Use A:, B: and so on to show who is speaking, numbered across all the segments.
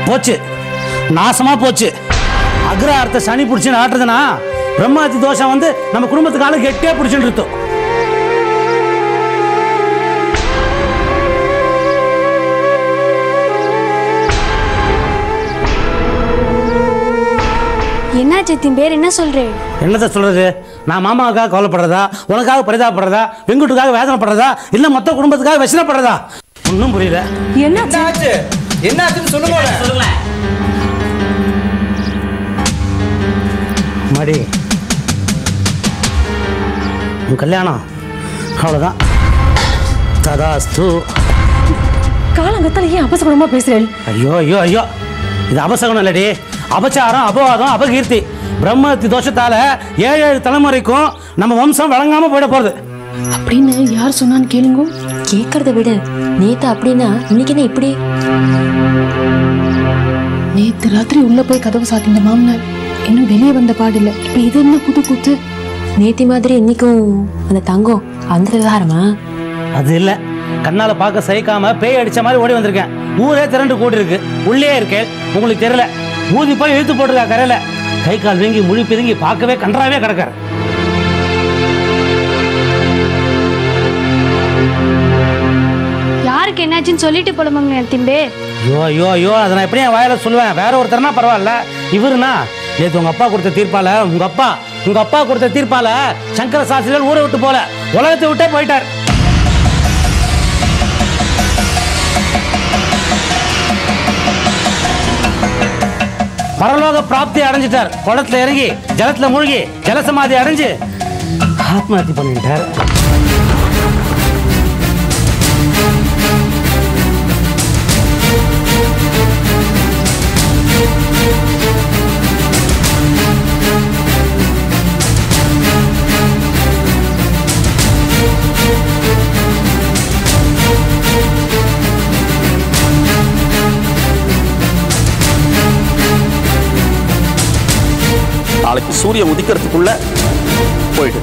A: போச்சு, நாசமா போச்சு. அக்ரஹாரத்தை சனி பிடிச்சின்னு ஆட்டுறதுனா பிரம்மாதி தோஷம் வந்து நம்ம குடும்பத்துக்கால கெட்டியா பிடிச்சுட்டு இருந்தோம்.
B: என்னாச்சு பேர் என்ன சொல்றேன்? என்னதான் சொல்றது? நான் மாமாவுக்காக கவலைப்படுறதா, உனக்காக பரிதாபப்படுறதா, வெங்குட்டுக்காக வேதனைப்படுறதா, இல்ல மொத்த குடும்பத்துக்காக வசனப்படுறதா? ஒன்றும் புரியல. என்னாச்சு? என்னாச்சுன்னு சொல்லுங்க. மடி உன் கல்யாணம் அவ்வளோதான். ததாஸ்து.
C: காலங்கத்தால ஏன் அபசகுணமா பேசுறேன்?
B: ஐயோ ஐயோ ஐயோ, இது அபசகுணம் இல்லடி, அபச்சாரம், அபவாதம், அபகீர்த்தி. பிரம்மத்தி தோஷத்தால 7 தலைமுறைக்கும் நம்ம வம்சம் வழங்காம போயிட போறது.
C: அப்படின்னு யார் சொன்னான்னு கேளுங்க.
D: கேட்கறத விட நேத்து அப்படின்னா இன்னைக்கு என்ன இப்படி?
C: நேத்து ராத்திரி உள்ள போய் கதவு சாத்தின மாமனார் இன்னும் வெளியே வந்த பாடில்ல. இப்ப இது என்ன புது கூத்து?
D: நேத்தி மாதிரி இன்னைக்கும் அந்த தங்கம் அந்த விவகாரமா?
B: அது இல்ல, கண்ணால பார்க்க சகிக்காம பேய் அடிச்ச மாதிரி ஓடி வந்திருக்கேன். ஊரே திரண்டு கூடி இருக்கு, உள்ளே இருக்கேன். உங்களுக்கு தெரியல, ஊதி போய் இழுத்து போட்டிருக்கா கரையில. கை கால் வீங்கி முழி பிதுங்கி பார்க்கவே கன்றாவே கிடக்காரு.
E: யாருக்கு என்னாச்சுன்னு சொல்லிட்டு போலமாங்க திம்பே.
B: ஐயோ ஐயோ ஐயோ, அதை நான் எப்படியும் வாயில சொல்லுவேன். வேற ஒருத்தர்னா பரவாயில்ல, இவருனா நேற்று உங்க அப்பா கொடுத்த தீர்ப்பால, உங்க அப்பா கொடுத்த தீர்ப்பால சங்கர சாஸ்திரிகள் ஊரை விட்டு போல, உலகத்தை விட்டே போயிட்டார். பரலோக பிராப்தி அடைஞ்சிட்டார். குளத்துல இறங்கி ஜலத்துல மூழ்கி ஜலசமாதி அடைஞ்சு ஆத்மஹத்தி பண்ணிட்டார்.
F: நாளைக்கு சூரியன் உதிக்கிறதுக்குள்ள போயிடு.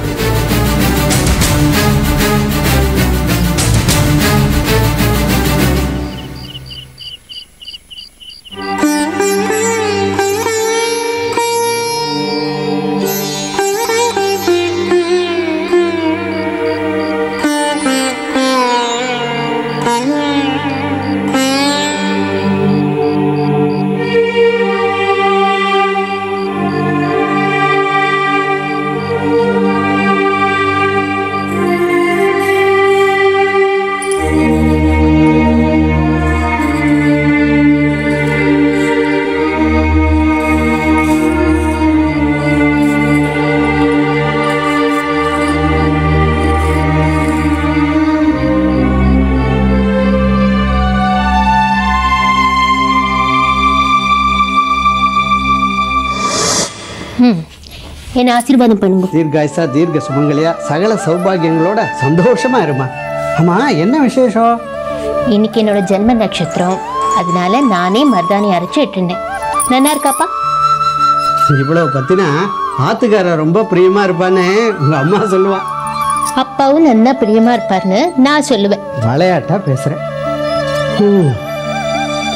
G: என்ன ஆசீர்வாதம் பண்ணுங்க.
H: தீர்காயுசா, தீர்க்க சுமங்கலியா, சகல சௌபாகியங்களோட சந்தோஷமா இருமா. ஆமா, என்ன விசேஷம்?
G: இன்னைக்கு என்னோட ஜென்ம நட்சத்திரம், அதனால நானே மருதாணி அரைச்சு இட்டுனேன். நல்லா இருக்காப்பா?
H: இவ்வளவு பத்தினா ஆத்துக்காரர் ரொம்ப பிரியமா இருப்பான்னு உங்க அம்மா சொல்லுவா.
G: அப்பாவும் நல்லா பிரியமா இருப்பாருன்னு நான் சொல்லுவேன்.
H: விளையாட்டா பேசுறேன்.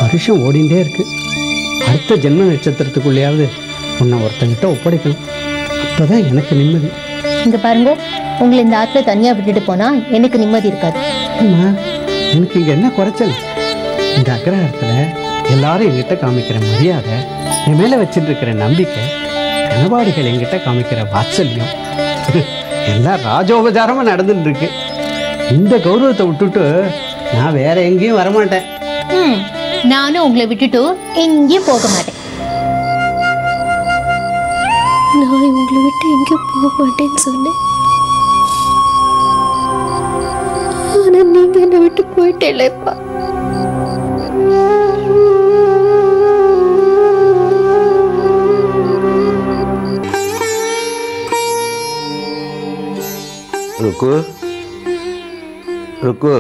H: வருஷம் ஓடிண்டே இருக்கு. அடுத்த ஜென்ம நட்சத்திரத்துக்குள்ளேயாவது உன்னை ஒருத்தங்கிட்ட ஒப்படைக்கணும். அப்பதான் எனக்கு நிம்மதி.
G: இங்க பாருங்க, உங்களை இந்த ஆத்துல தனியா விட்டுட்டு போனா எனக்கு நிம்மதி இருக்காது.
H: எனக்கு இங்க என்ன குறைச்சல்? இந்த அக்ரஹாரத்துல எல்லாரும் என்கிட்ட காமிக்கிற மரியாதை, என் மேல வச்சுட்டு இருக்கிற நம்பிக்கை, கனவாடிகள் என்கிட்ட காமிக்கிற வாத்சல்யம் எல்லாம் ராஜோபச்சாரமா நடந்துட்டு இருக்கு. இந்த கௌரவத்தை விட்டுட்டு நான் வேற எங்கேயும் வரமாட்டேன்.
G: நானும் உங்களை விட்டுட்டு எங்கேயும் போக மாட்டேன்.
D: நான் உங்களை விட்டு எங்க போக மாட்டேன்னு சொன்னேன். ஆனா நீங்க என்னை விட்டு போயிட்டேலப்பா.
I: ருக்கு ருக்கு,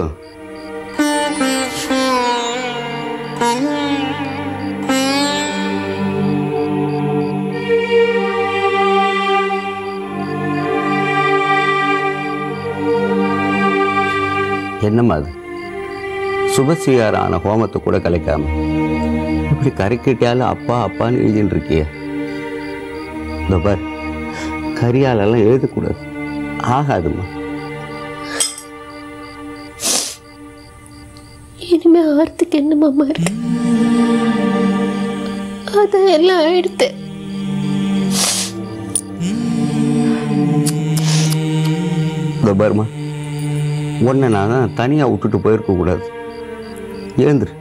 I: என்னம்மா அது? சுபசீகாரான ஹோமத்தை கூட கலைக்காம இப்படி கரைக்கிட்டாலும் அப்பா அப்பான்னு எழுதிட்டு இருக்கிய. இந்த பார், கரியாலெல்லாம் எழுதக்கூடாது, ஆகாதுமா.
G: இனிமே ஆர்த்துக்கு என்ன மாமா இருக்கு? அதான் எல்லாம் ஆயிடுத்து.
I: இந்த பாருமா, உன்னை நான் தான் தனியாக விட்டுட்டு போயிருக்க கூடாது. எழுந்துரு,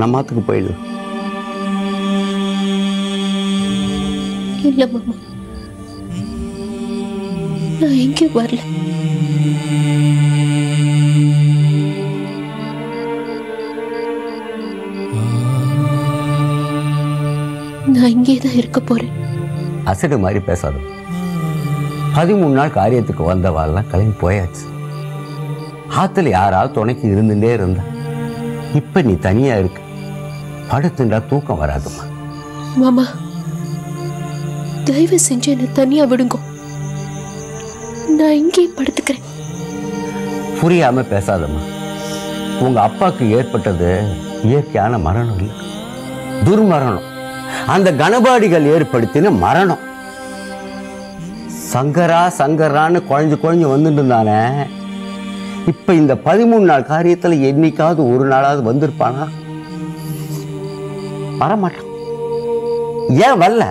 I: நம்ம மாத்துக்கு போயிடலாம்.
G: இல்ல மாமா, நான் எங்கேயும் வரல. நான் இங்கே தான் இருக்க போறேன்.
I: அசடு மாதிரி பேசாத. 13 நாள் காரியத்துக்கு வந்தவாள்லாம் கிளம்பி போயாச்சு. ஆத்துல யாராவது துணைக்கு இருந்துட்டே இருந்தா. இப்ப நீ தனியா இருக்கு, படுத்துண்டா தூக்கம் வராதுமா.
G: மாமா, தயவு செஞ்சு என்ன தனியா விடுங்க. நான் இங்கே படுத்துக்கிறேன்.
I: புரியாம பேசாதம்மா. உங்க அப்பாக்கு ஏற்பட்டது இயற்கையான மரணம் இல்லை, துர்மரணம். அந்த கணபாடிகள் ஏற்படுத்தின மரணம். சங்கரா சங்கரான்னு குழஞ்சு வந்துட்டு இருந்தானே, இப்ப இந்த 13 நாள் காரியத்துல என்னைக்காவது ஒரு நாளாவது வந்திருப்பானா? வரமாட்டான். ஏன் வரல?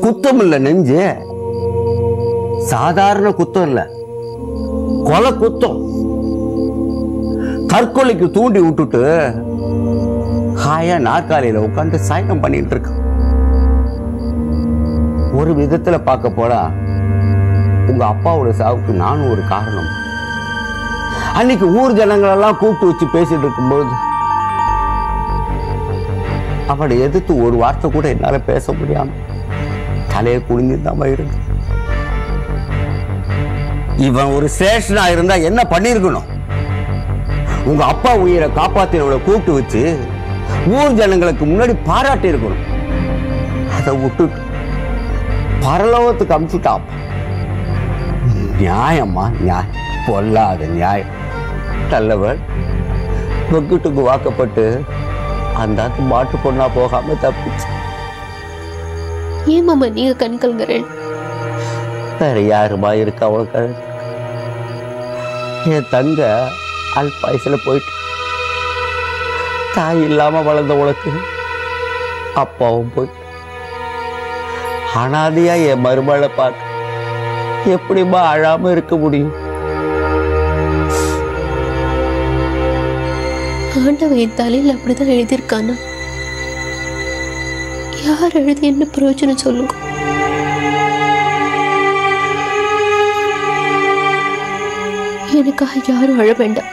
I: குத்தம் இல்ல நெஞ்சு, சாதாரண குத்தம் இல்ல, கொலை குத்தம். தற்கொலைக்கு தூண்டி விட்டுட்டு ஹாயா நாற்காலியில உட்காந்து சாயனம் பண்ணிட்டு இருக்க. ஒரு விதத்துல பார்க்க போனா உங்க அப்பாவோட சாவுக்கு நானும் ஒரு காரணம். அன்னைக்கு ஊர் ஜனங்களெல்லாம் கூப்பிட்டு வச்சு பேசிட்டு இருக்கும்போது அவளை எதிர்த்து ஒரு வார்த்தை கூட என்னால பேச முடியாம தலையை குனிஞ்சுதான் இருந்து. இவன் ஒரு ஸ்டேஷனா இருந்தா என்ன பண்ணிருக்கணும்? உங்க அப்பா உயிரை காப்பாத்தினவளை கூப்பிட்டு வச்சு ஊர் ஜனங்களுக்கு முன்னாடி பாராட்டி இருக்கணும். அதை விட்டுட்டு பரலோகத்துக்கு அனுப்பிச்சுட்டான். நியாயமா? நியாயம் பொல்லாத நியாயம். நல்லவன் வெக்குட்டுக்கு வாக்கப்பட்டு அந்த மாட்டு பொண்ணா போகாம தப்பிச்சு.
G: ஏன் மாமா நீங்க கண்கள்ங்கிறேன்?
I: வேற யாருமா இருக்கா அவளுக்கு? என் தங்க அல்பாயசுல போயிட்டு தாய் இல்லாம வளர்ந்த உனக்கு அப்பாவும் போயிட்டு அனாதையா என் மருமகளை பார்க்க எப்படிமா அழாம இருக்க முடியும்?
G: ஆண்டவன் என் தலையில் அப்படிதான் எழுதியிருக்கானா? யார் எழுதி என்ன பிரயோஜனம் சொல்லுங்க. எனக்காக யாரும் அழ வேண்டாம்.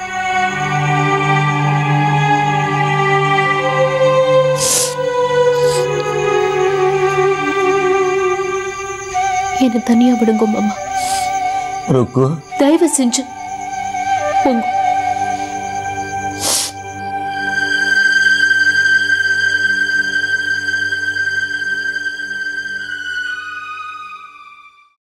G: என்ன தனியா விடுங்க மாமா.
I: ருக்கு,
G: தயவு செஞ்சு போங்க.